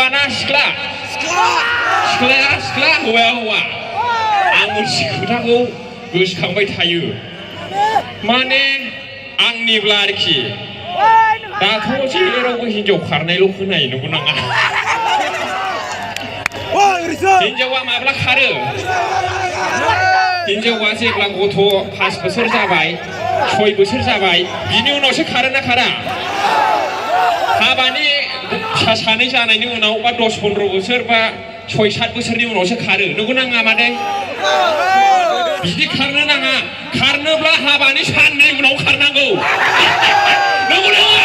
हौवाना सिख्ला सिख्लाया सिख्ला हौवाया हौवा आं मोनसे खोथाखौ गोसोखांबाय थायो माने आंनिब्ला आरोखि दाथ' जेरावबो हिनजाव खारनायल' खोनायो नंगौ नाङा हिनजावा माब्ला खारो हिनजावा जेब्ला गथ' 5 बोसोर जाबाय 6 बोसोर जाबाय बिनि उनावसो खारो ना खारा हाबानि फिसा सानै जानायनि उनाव बा 10-15 बोसोर बा 6-7 बोसोरनि उनावसो खारो नंगौ नाङा मादै बिदि खारनो नाङा खारनोब्ला हाबानि साननै उनाव खारनांगौ नंगौ नाङा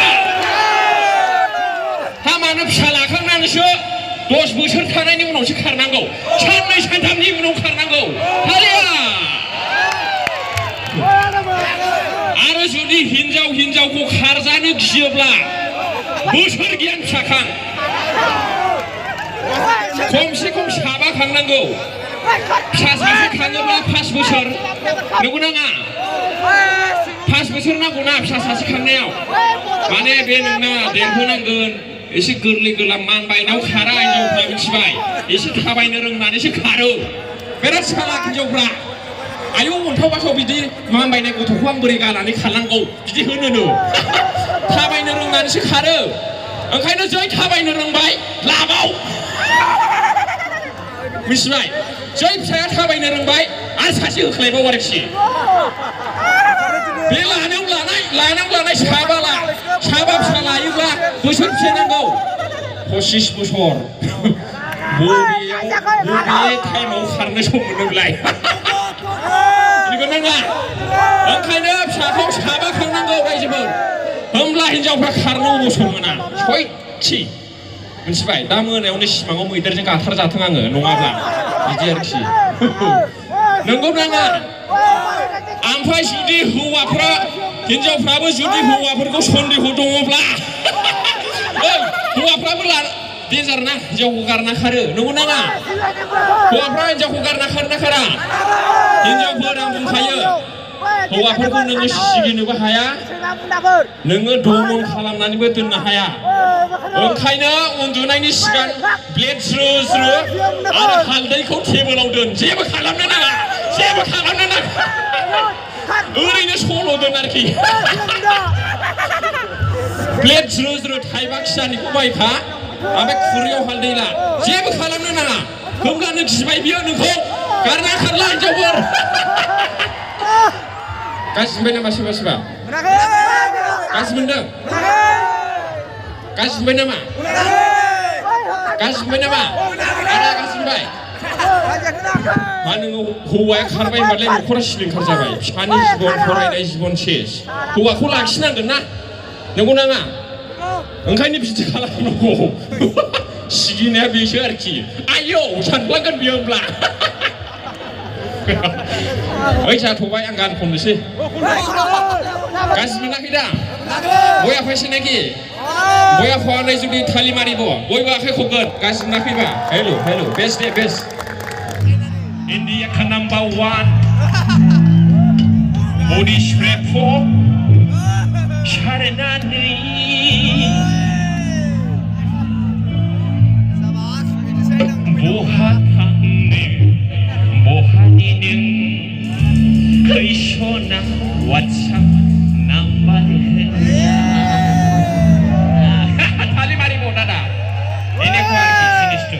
हामानो फिसा लाखांनानैसो 10 बोसोर थानायनि उनावसो खारनांगौ साननै सानथामनि उनाव खारनांगौ आरो जुदि हिनजावखौ खारजानो गियोब्ला बोसोर गियान फिसाखां खमसे खम साबा खांनांगौ फिसा सासे खाङोब्ला 5 बोसोर नंगौ नाङा 5 बोसोर नांगौना फिसा सासे खांनायाव माने बे नोंना देरहोनांगोन एसे गोरलै गोरलाम मानबायनायाव खारा हिनजावफ्रा मिथिबाय एसे थाबायनो रोंनानैसो खारो बिराद सालाक हिनजावफ्रा आयौ अन्थाव बिदि मानबायनाय गथ'खौ आं बोरै गानानै खारनांगौ बिदि होनोनो थाबायनो रोंनानैसो खारो ओंखायनो जै थाबायनो रोंबाय लाबाव मिथिबाय जै फिसाया थाबायनो रोंबाय आरो सासे होख्लायबाव आरोखि बे लानायाव लानाय साबा फिसा लायोब्ला बोसोरसे नांगौ 25 बोसोर बबे टाइमाव खारनो सम मोनोब्लाय नंगौ नाङा ओंखायनो फिसाखौ साबा खांनांगौ रायजोफोर होमब्ला हिनजावफ्रा खारनो अबसर मोना सयथि मिथिबाय दा मोनायावनो सिमाङाव मैदेरजों गाथारजाथों आङो नङाब्ला बिदि आरोखि नंगौ नाङा ओमफ्राय जुदि हिनजावफ्राबो जुदि हौवाफोरखौ सन्देह दङब्ला हौवाफ्राबो डेन्जार ना हिनजावखौ गारना खारो नंगौ नाङा हौवाफ्रा हिनजावखौ गारना खारना खारा हिनजावफोर आं बुंखायो हौवाफोरखौ नोङो सिगिनोबो हाया नोङो दमन खालामनानैबो दोननो हाया ओंखायनो उन्दुनायनि सिगां ब्लेड ज्रो आरो हालदैखौ टेबोलाव दोन जेबो खालामनो नाङा ओरैनो सल' दोन आरोखि ब्लेड ज्रो थाइबा खिजानिखौ बायखा ओमफ्राय खुरैयाव हालदै ला जेबो खालामनो नाङा होमब्लानो गिबाय बियो नोंखौ गारना खारला हिनजावफोर गाज्रि मोनबाय नामा सोरबा गाज्रि मोनदों गाज्रि मोनबाय नामा गाज्रि मोनबाय मा नोङो हौवाया खारबाय होनबालाय न'खरा सिलिंखार जाबाय फिसानि जिबन फरायनाय जिबन सेस हौवाखौ लाखिनांगोन ना नंगौ नाङा ओंखायनो बिदि खालामनांगौ सिगिनाया बेसो आरोखि आयौ सानफ्लांगोन बियो होमब्ला ओइ जाथ'बाय आं गान खननोसै गाज्रि मोनाखै दा बया फैसै नाखि बया फवानाय जुदि थालि मारिब बयबो आखाइ खबगोन गाज्रि मोनाखैबा हेल' best Day best India number 1 body spray for Sharanani Bohaninin Kaishona WhatsApp number Tali mari mo dada ini ko arki finish to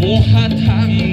Bohatang